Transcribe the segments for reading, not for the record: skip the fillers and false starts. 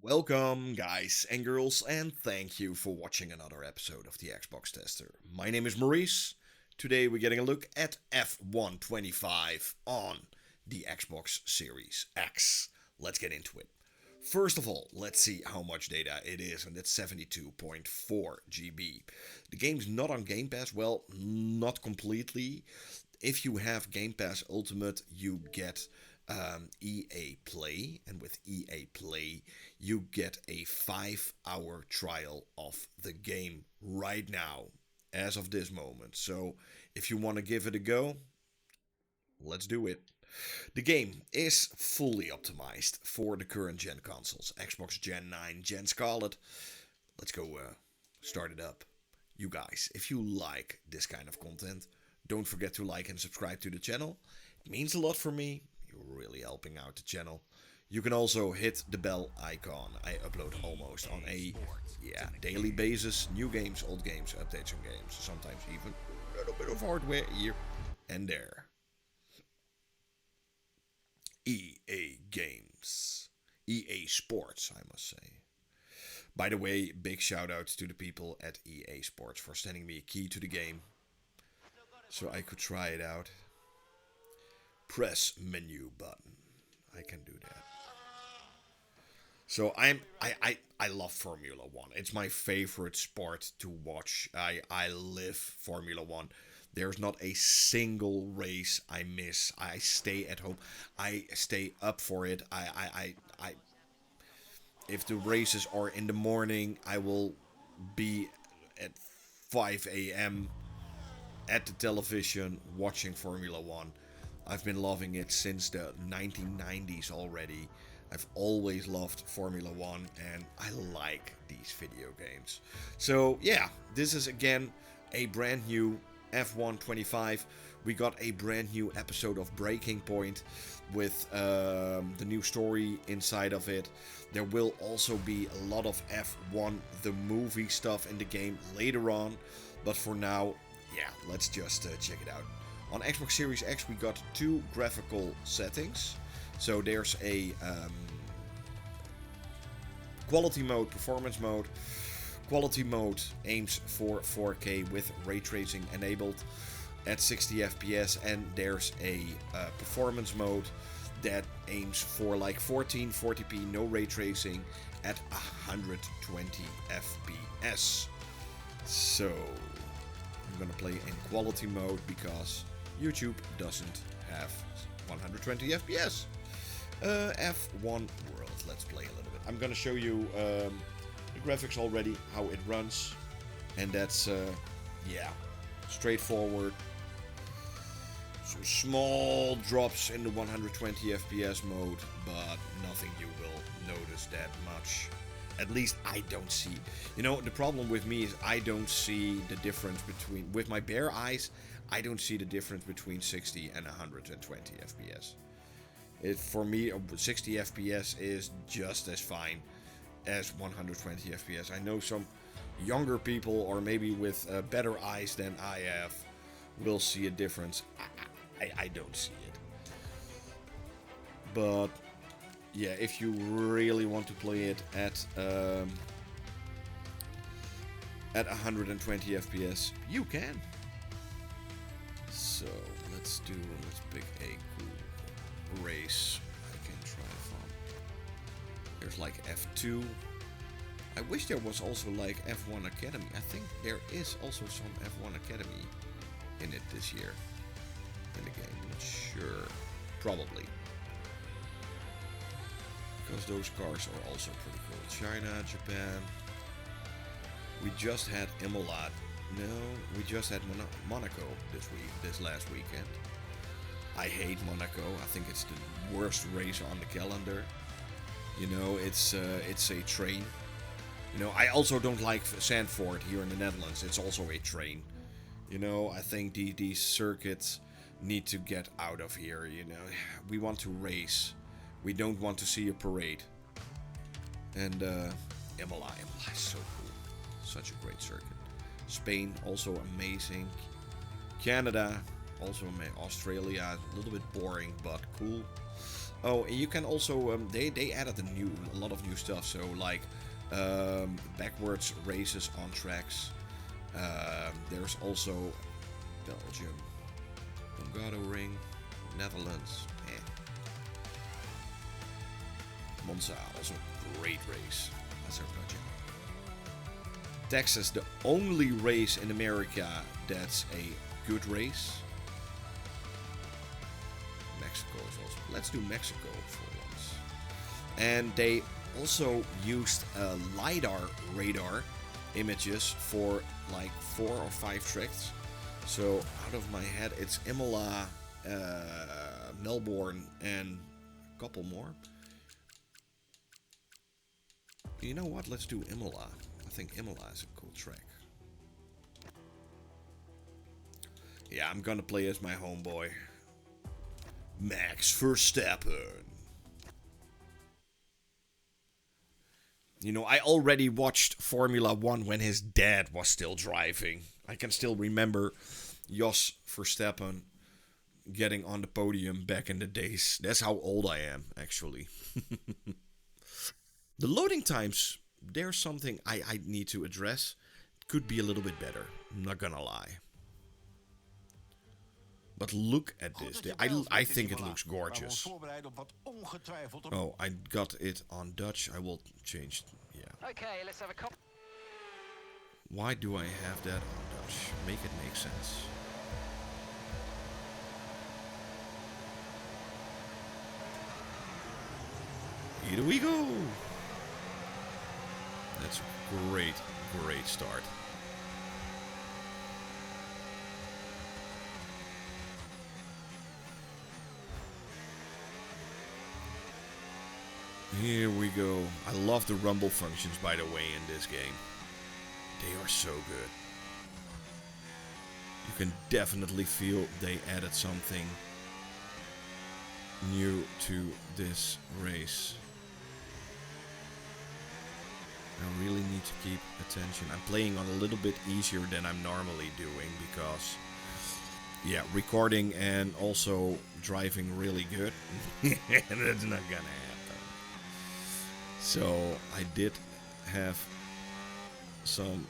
Welcome, guys and girls, and thank you for watching another episode of the Xbox Tester. My name is Maurice. Today we're getting a look at F125 on the Xbox Series X. Let's get into it. First of all, let's see how much data it is, and that's 72.4 GB. The game's not on Gamepass, well, not completely. If you have Gamepass Ultimate, you get EA Play, and with EA Play you get a 5-hour trial of the game right now, as of this moment. So if you want to give it a go, let's do it. The game is fully optimized for the current gen consoles, Xbox Gen 9, Gen Scarlet. Let's go start it up. You guys, if you like this kind of content, don't forget to like and subscribe to the channel. It means a lot for me. You're really helping out the channel. You can also hit the bell icon. I upload almost on a daily basis. New games, old games, updates on games. Sometimes even a little bit of hardware here and there. EA Games. EA Sports, I must say. By the way, big shout out to the people at EA Sports for sending me a key to the game so I could try it out. Press menu button. I can do that. So I love Formula 1. It's my favorite sport to watch. I live Formula 1. There's not a single race I miss. I stay at home. I stay up for it. If the races are in the morning, I will be at 5 a.m. at the television watching Formula 1. I've been loving it since the 1990s already. I've always loved Formula 1 and I like these video games. So yeah, this is again a brand new F125. We got a brand new episode of Breaking Point with the new story inside of it. There will also be a lot of F1 the movie stuff in the game later on. But for now, yeah, let's just check it out. On Xbox Series X we got two graphical settings. So there's a quality mode, performance mode. Quality mode aims for 4K with ray tracing enabled at 60 FPS, and there's a performance mode that aims for like 1440p, no ray tracing at 120 FPS. So I'm gonna play in quality mode because YouTube doesn't have 120 FPS. F1 World, let's play a little bit. I'm gonna show you the graphics already, how it runs, and that's straightforward. Some small drops in the 120 FPS mode, but nothing you will notice that much. At least I don't see. You know, the problem with me is I don't see the difference between, with my bare eyes, I don't see the difference between 60 and 120 FPS. For me, 60 FPS is just as fine as 120 FPS. I know some younger people, or maybe with better eyes than I have, will see a difference. I don't see it. But yeah, if you really want to play it at 120 FPS, you can. So let's pick a cool race I can try from. There's like F2. I wish there was also like F1 Academy. I think there is also some F1 Academy in it this year in the game. I'm not sure. Probably. Because those cars are also pretty cool. China, Japan. We just had Imola. No, we just had Monaco this last weekend. I hate Monaco. I think it's the worst race on the calendar. You know, it's a train. You know, I also don't like Zandvoort here in the Netherlands. It's also a train. You know, I think these circuits need to get out of here. You know, we want to race. We don't want to see a parade. And Imola is so cool. Such a great circuit. Spain, also amazing. Canada, also amazing. Australia, a little bit boring, but cool. Oh, and you can also they added a lot of new stuff. So like backwards races on tracks. There's also Belgium, Hungaroring, Netherlands, Monza, also great race. Azerbaijan. Texas, the only race in America that's a good race. Mexico is also. Let's do Mexico for once. And they also used LiDAR radar images for like 4 or 5 tracks. So out of my head, it's Imola, Melbourne, and a couple more. You know what? Let's do Imola. I think Imola is a cool track. Yeah, I'm gonna play as my homeboy, Max Verstappen. You know, I already watched Formula 1 when his dad was still driving. I can still remember Jos Verstappen getting on the podium back in the days. That's how old I am, actually. The loading times, there's something I need to address. It could be a little bit better, I'm not gonna lie. But look at this. I think it looks gorgeous. Oh, I got it on Dutch. I will change. Yeah. Okay, let's have a cop. Why do I have that on Dutch? Make it make sense. Here we go. That's a great, great start. Here we go. I love the rumble functions, by the way, in this game. They are so good. You can definitely feel they added something new to this race. I really need to keep attention. I'm playing on a little bit easier than I'm normally doing because, yeah, recording and also driving really good. That's not gonna happen. So I did have some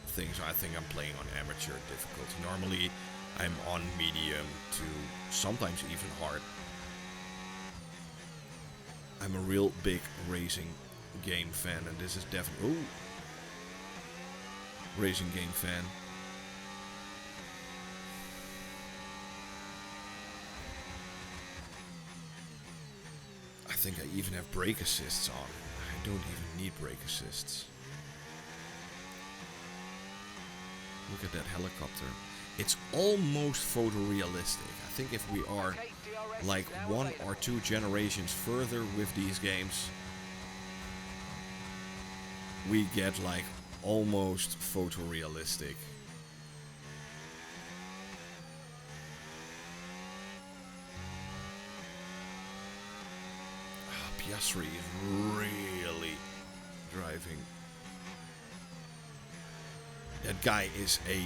things. I think I'm playing on amateur difficulty. Normally I'm on medium to sometimes even hard. I'm a real big racing game fan, and this is definitely racing game fan. I think I even have brake assists on. I don't even need brake assists. Look at that helicopter. It's almost photorealistic. I think if we are like 1 or 2 generations further with these games, we get like almost photorealistic. Piastri is really driving. That guy is a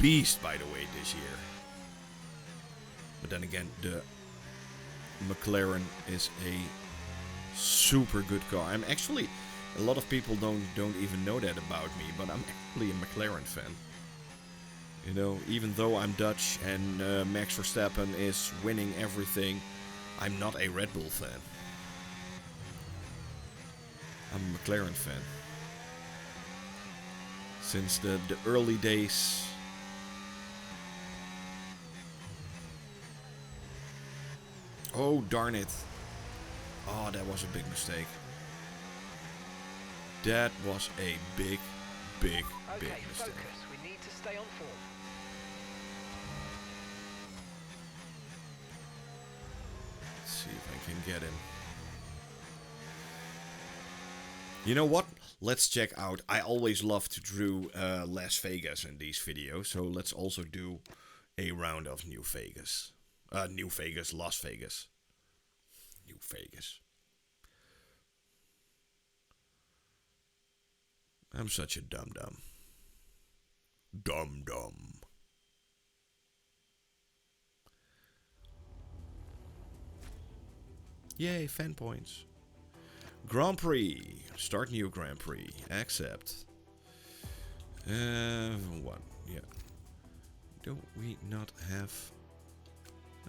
beast, by the way, this year. But then again, the McLaren is a super good car. I'm actually, a lot of people don't even know that about me, but I'm actually a McLaren fan. You know, even though I'm Dutch and Max Verstappen is winning everything, I'm not a Red Bull fan. I'm a McLaren fan. Since the early days. Oh, darn it. Oh, that was a big mistake. That was a big mistake. Focus. We need to stay on form. Let's see if I can get him. You know what? Let's check out. I always love to drew Las Vegas in these videos, so let's also do a round of New Vegas. New Vegas, Las Vegas. New Vegas. I'm such a dum-dum. Dum-dum. Yay, fan points. Grand Prix. Start new Grand Prix. Accept. What? Yeah. Do we not have...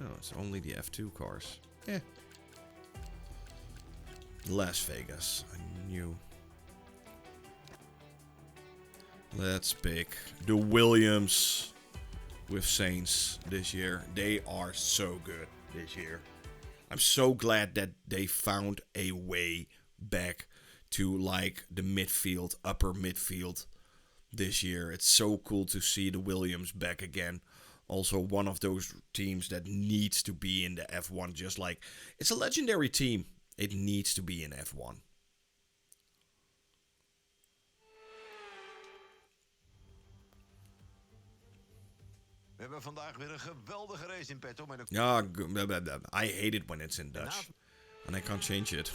Oh, it's only the F2 cars. Eh. Las Vegas. I knew. Let's pick the Williams with Saints this year. They are so good this year. I'm so glad that they found a way back to like the midfield, upper midfield this year. It's so cool to see the Williams back again. Also one of those teams that needs to be in the F1, just like it's a legendary team. It needs to be in F1. We hebben vandaag weer een geweldige race in petto. Ja, I hate it when it's in Dutch. And I can't change it.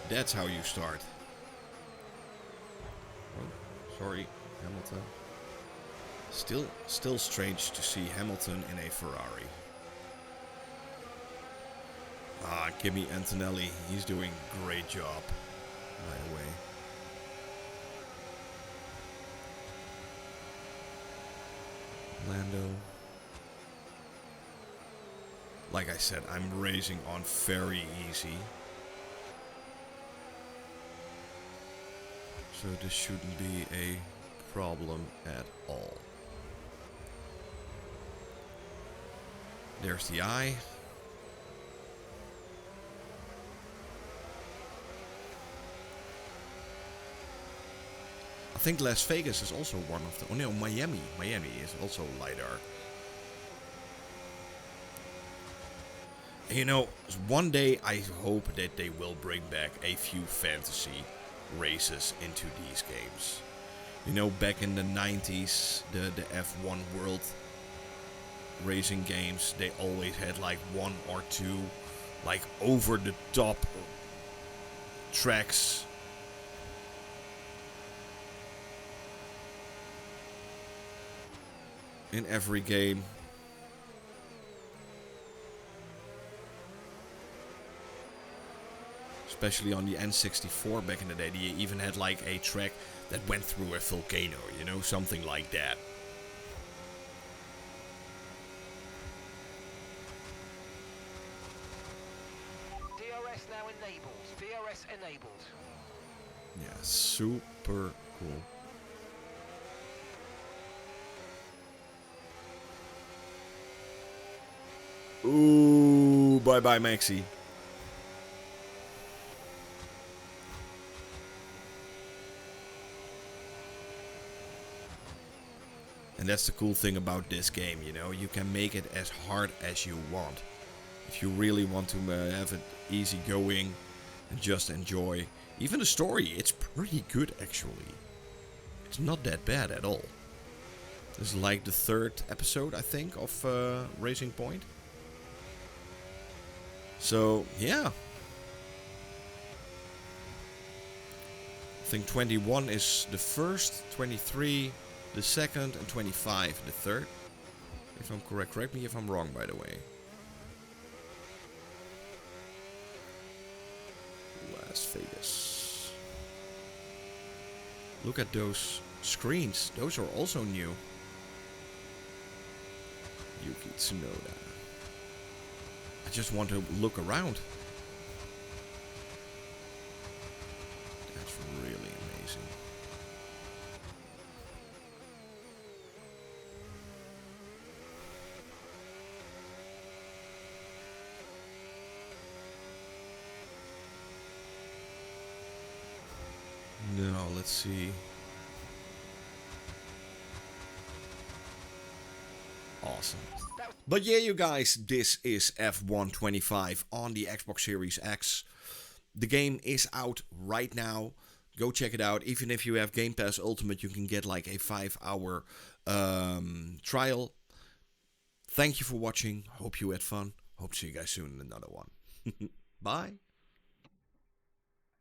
That's how you start. Oh, sorry, Hamilton. Still strange to see Hamilton in a Ferrari. Ah, Kimi Antonelli, he's doing a great job, by the way. Lando. Like I said, I'm racing on very easy. So this shouldn't be a problem at all. There's the eye. I think Las Vegas is also one of the... Oh no, Miami. Miami is also LiDAR. And you know, one day I hope that they will bring back a few fantasy races into these games. You know, back in the 90s, the F1 World racing games, they always had like one or two like over the top tracks. In every game. Especially on the N64 back in the day, they even had like a track that went through a volcano, you know, something like that. DRS now enabled. DRS enabled. Yeah, super cool. Ooh, bye bye Maxi. And that's the cool thing about this game, you know, you can make it as hard as you want. If you really want to have it easy going and just enjoy. Even the story, it's pretty good actually. It's not that bad at all. This is like the third episode, I think, of Racing Point. So, yeah. I think 21 is the first, 23 the second, and 25 the third. If I'm correct. Correct me if I'm wrong, by the way. Las Vegas. Look at those screens. Those are also new. Yuki Tsunoda. I just want to look around. That's really amazing. No, let's see. Awesome. But yeah, you guys, this is F125 on the Xbox Series X. The game is out right now. Go check it out. Even if you have Gamepass Ultimate, you can get like a 5-hour trial. Thank you for watching. Hope you had fun. Hope to see you guys soon in another one. Bye.